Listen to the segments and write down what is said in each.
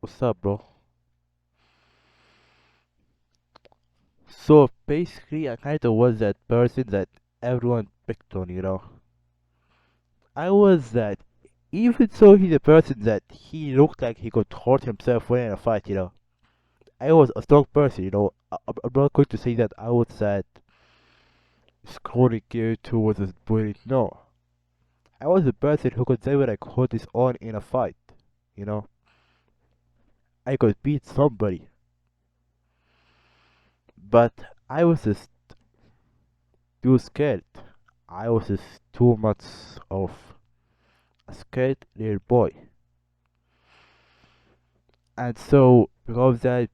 What's up, bro? So basically, I kind of was that person that everyone picked on, you know. I was that, even though he's a person that he looked like he could hurt himself when in a fight, you know. I was a strong person, you know. I'm not going to say that I was that scrawny kid who was a bully. No, I was a person who could never like hold his own in a fight, you know. I could beat somebody, but I was just too scared. I was just too much of a scared little boy. And so, because that,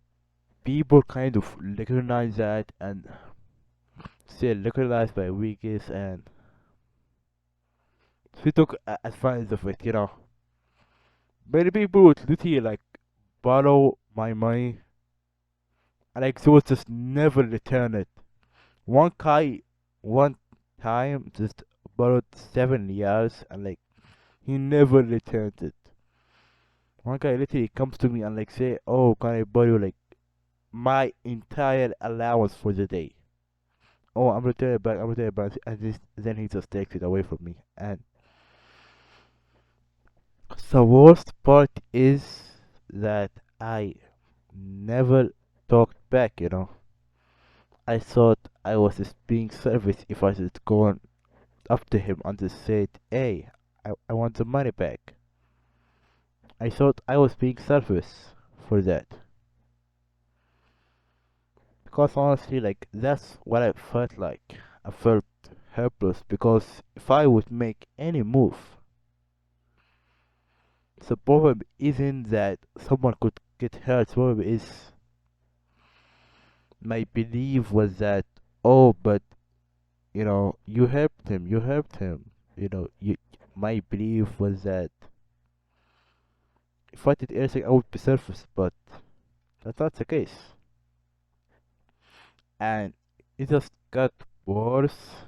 people kind of recognize that and say recognized by weakness, and we took advantage of it, you know. Many people would literally like borrow my money and like they would just never return it. One guy, one time, just borrowed 7 years and like he never returned it. One guy literally comes to me and like say, "Oh, can I borrow like my entire allowance for the day?" Oh, I'm returning it back, I'm returning it back, and then he just takes it away from me. And the worst part is that I never talked back, you know. I thought I was just being selfish if I just gone up to him and just said, "Hey, I want the money back." I thought I was being selfish for that. Because honestly, like, that's what I felt like. I felt helpless because if I would make any move, the problem isn't that someone could get hurt. The problem is my belief was that, oh, but you helped him. You helped him. You. My belief was that if I did anything, I would be selfish, but that's not the case. And it just got worse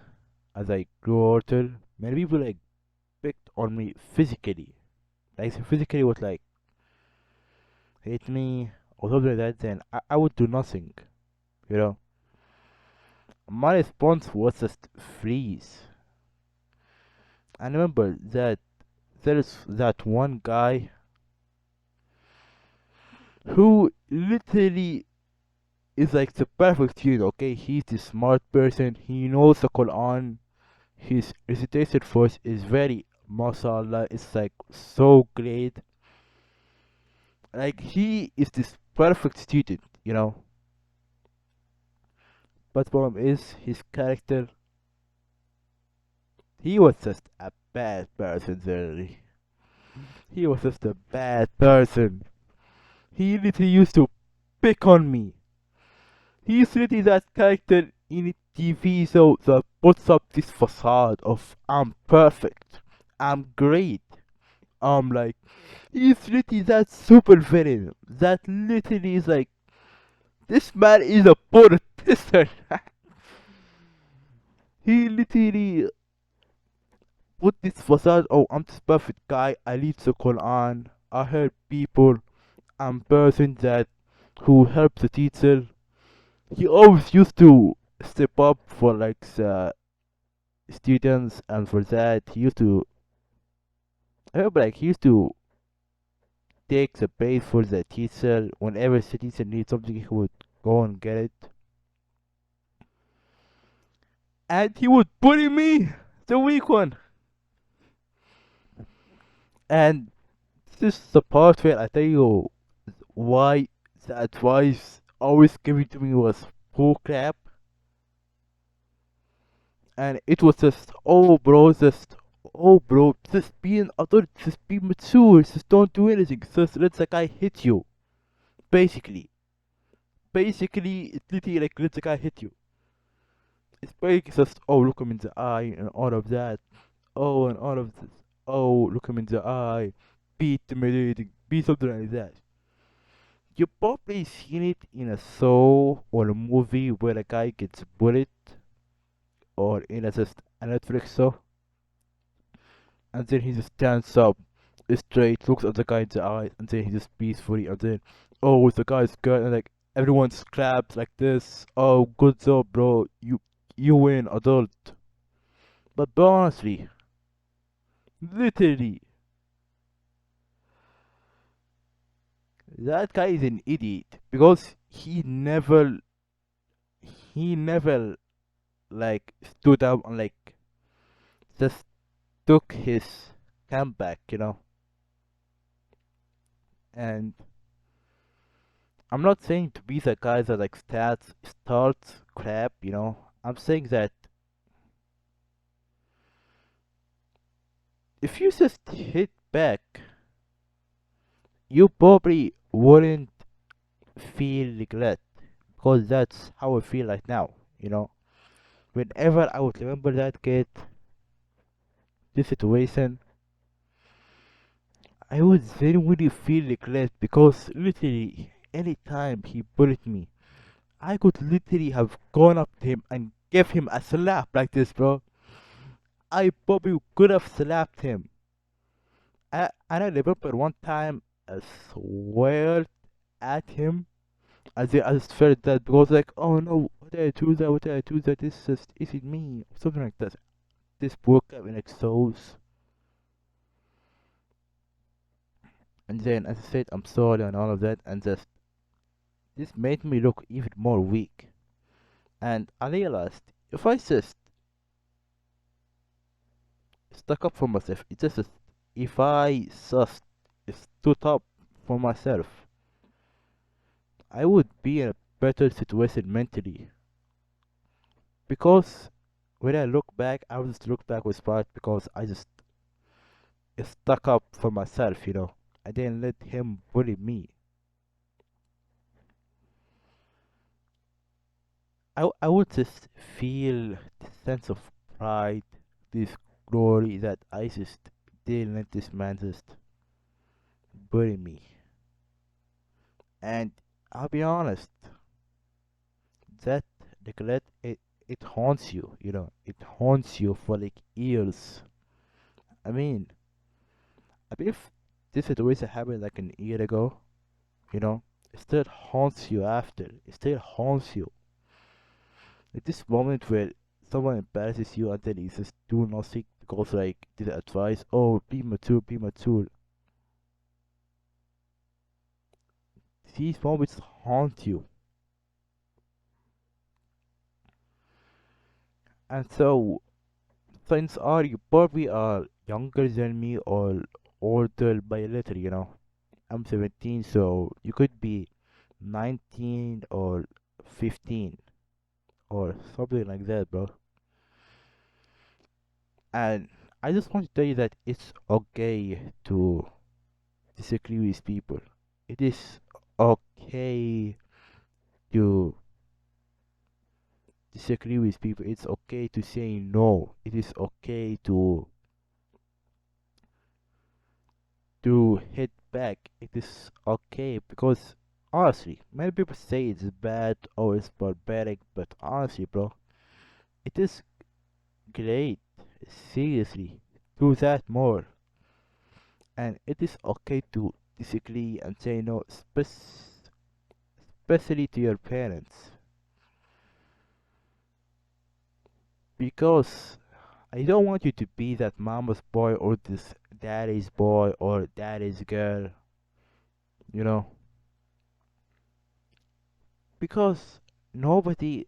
as I grew older. Many people like picked on me physically. Like physically was like hit me or something like that. Then I would do nothing. You know. My response was just freeze. I remember that there is that one guy who literally is like the perfect student, okay? He's the smart person, he knows the Quran, his recitation voice is very mashallah, it's like so great. Like he is this perfect student, you know. But problem is his character, he was just a bad person, really. He was just a bad person. He literally used to pick on me. He's really that character in TV, so that puts up this facade of I'm perfect, I'm great. Like he's really that super villain that literally is like this man is a politician. He literally put this facade. Oh, I'm this perfect guy. I read the Quran. I help people. I'm person that who helps the teacher. He always used to step up for like the students, and for that he used to. I remember like he used to take the bait for the teacher whenever the teacher needs something. He would go and get it, and he would bully me, the weak one. And this is the part where I tell you why the advice always given to me was bull crap, and it was just, oh bro, just be an adult, just be mature, just don't do anything, just let the guy hit you. Basically, it's literally like let the guy hit you. It's basically just, oh, look him in the eye and all of that. Oh, and all of this. Oh, look him in the eye. Be intimidating. Be something like that. You probably seen it in a show or a movie where a guy gets bullied, or in a just a Netflix show, and then he just stands up. straight, looks at the guy in the eyes, and then he just peacefully, and then, oh, the guy's good, and like everyone claps like this. Oh, good job, bro. You win, adult. But honestly, literally, that guy is an idiot because he never like stood up and like just took his comeback, And I'm not saying to be the guy that like starts crap. I'm saying that if you just hit back, you probably wouldn't feel regret because that's how I feel right now. Whenever I would remember that kid, this situation, I would genuinely feel regret because literally anytime he bullied me, I could literally have gone up to him and give him a slap like this, bro. I probably could have slapped him. And I remember one time I swear at him I just felt that because like, oh no, what did I do that? What did I do that? This just isn't me. Something like that. This broke up in like souls. And then as I said, I'm sorry and all of that, and just this made me look even more weak. And I realized if I just stuck up for myself, it's just if I just stood up for myself, I would be in a better situation mentally. Because when I look back, I would just look back with pride because I just stuck up for myself. I didn't let him bully me. I would just feel the sense of pride, this glory that I just didn't let this man just bully me. And I'll be honest, that regret it haunts you. It haunts you for like years. I mean, I mean if this situation happened like an year ago, it still haunts you after. It still haunts you. At this moment where someone embarrasses you and then you just do nothing because like did advice, oh be mature, be mature. These moments haunt you. And so since are you probably are younger than me or older by a little. I'm 17, so you could be 19 or 15 or something like that, bro. And I just want to tell you that it's okay to disagree with people. It is okay to disagree with people. It's okay to say no. It is okay to hit back. It is okay because honestly, many people say it's bad or it's barbaric, but honestly, bro, it is great. Seriously, do that more. And it is okay to disagree and say no, especially to your parents, because I don't want you to be that mama's boy or this daddy's boy or daddy's girl, you know, because nobody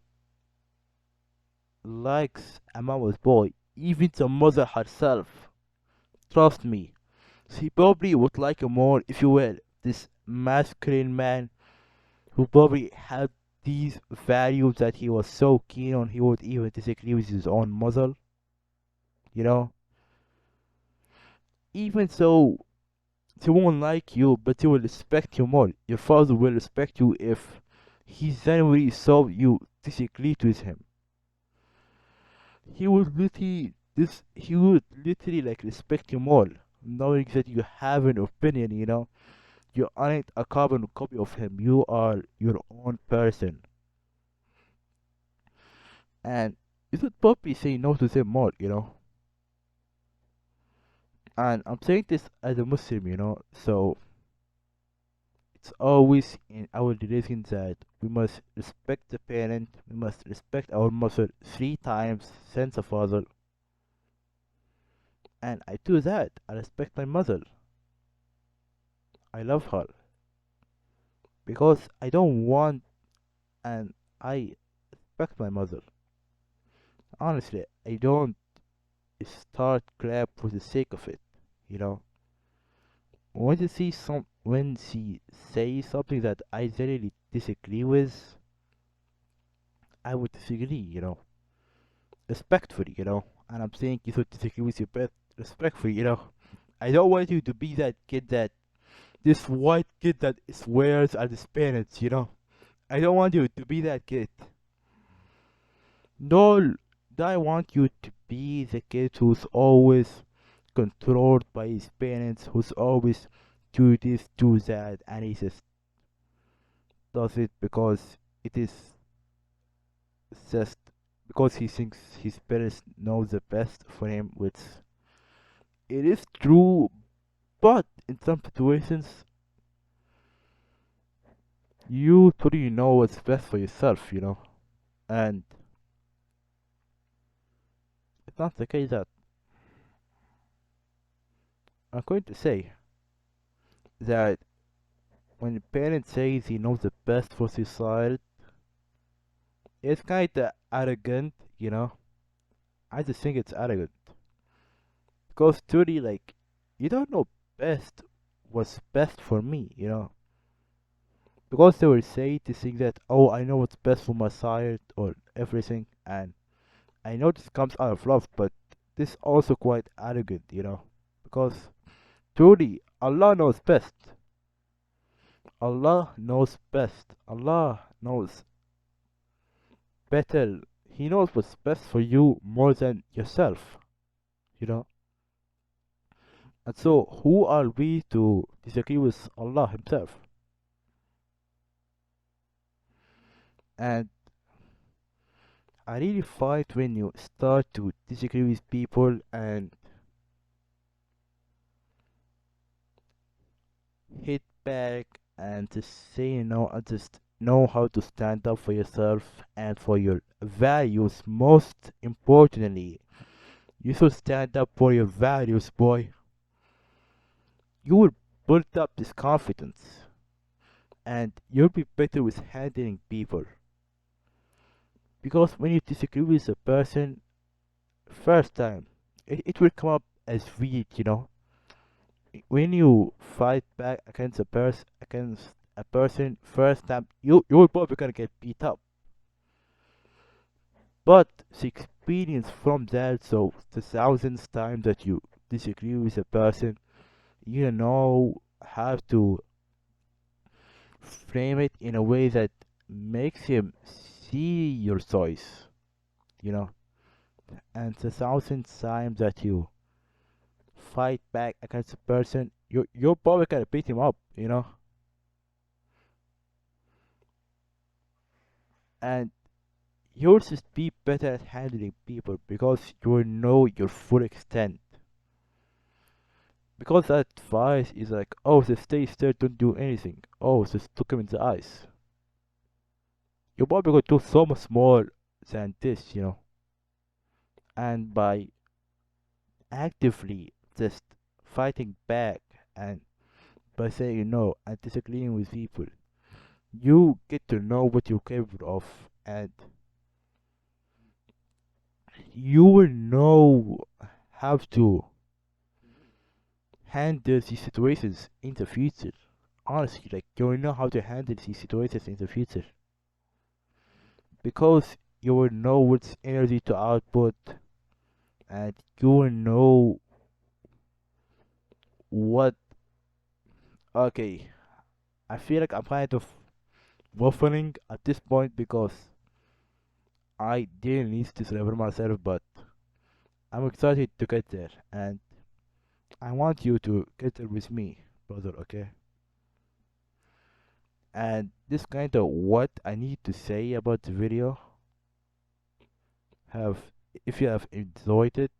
likes a mama's boy, even the mother herself. Trust me, she probably would like you more if you were this masculine man who probably had these values that he was so keen on he would even disagree with his own mother, you know. Even so, he won't like you, but he will respect you more. Your father will respect you if he genuinely saw you disagree with him. He would literally like respect you more, knowing that you have an opinion. You aren't a carbon copy of him. You are your own person. And you should probably say no to them more. And I'm saying this as a Muslim, you know, so it's always in our religion that we must respect the parent, we must respect our mother three times since a father, and I do that. I respect my mother. I love her because I don't want, and I respect my mother. Honestly, I don't start crap for the sake of it, you know. When she says something that I generally disagree with, I would disagree, you know, respectfully, you know. And I'm saying you should disagree with your pet respectfully, you know. I don't want you to be that kid that this white kid that swears at his parents, you know. I don't want you to be that kid. No, I want you to be the kid who's always controlled by his parents, who's always do this, do that, and he just does it because it is just because he thinks his parents know the best for him, which it is true, but in some situations you truly know what's best for yourself, you know, and it's not the case that I'm going to say that when a parent says he knows the best for his child, it's kinda arrogant, you know. I just think it's arrogant because truly, like, you don't know best what's best for me, you know, because they will say to think that, oh, I know what's best for my child or everything, and I know this comes out of love, but this also quite arrogant, you know, because truly Allah knows best. Allah knows best. Allah knows better. He knows what's best for you more than yourself, you know. And so, who are we to disagree with Allah Himself? And I really fight when you start to disagree with people and hit back and just say no and just know how to stand up for yourself and for your values. Most importantly, you should stand up for your values, boy. You will build up this confidence and you'll be better with handling people. Because when you disagree with a person first time, it will come up as weak, you know. When you fight back against a person first time, you're probably gonna get beat up. But the experience from that, so the thousandth time that you disagree with a person, you know how to frame it in a way that makes him see your choice, you know. And the thousandth time that you fight back against a person, you're probably gonna beat him up, you know. And you'll just be better at handling people because you know your full extent. Because that advice is like, oh, just stay still, don't do anything. Oh, just look him in the eyes. You're probably gonna do so much more than this, you know. And by actively just fighting back and by saying no and disagreeing with people, you get to know what you're capable of and you will know how to handle these situations in the future. Honestly, like you will know how to handle these situations in the future because you will know which energy to output and you will know what. Okay, I feel like I'm kind of waffling at this point because I didn't need to deliver myself, but I'm excited to get there and I want you to get there with me, brother, okay? And this kind of what I need to say about the video have if you have enjoyed it,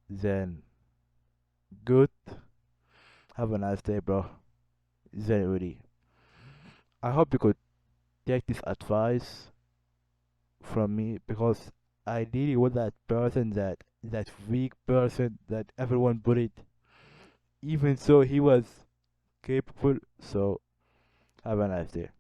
then Good. Have a nice day, bro. Genuinely. I hope you could take this advice from me because I really was that person, that weak person that everyone bullied, even so he was capable. So have a nice day.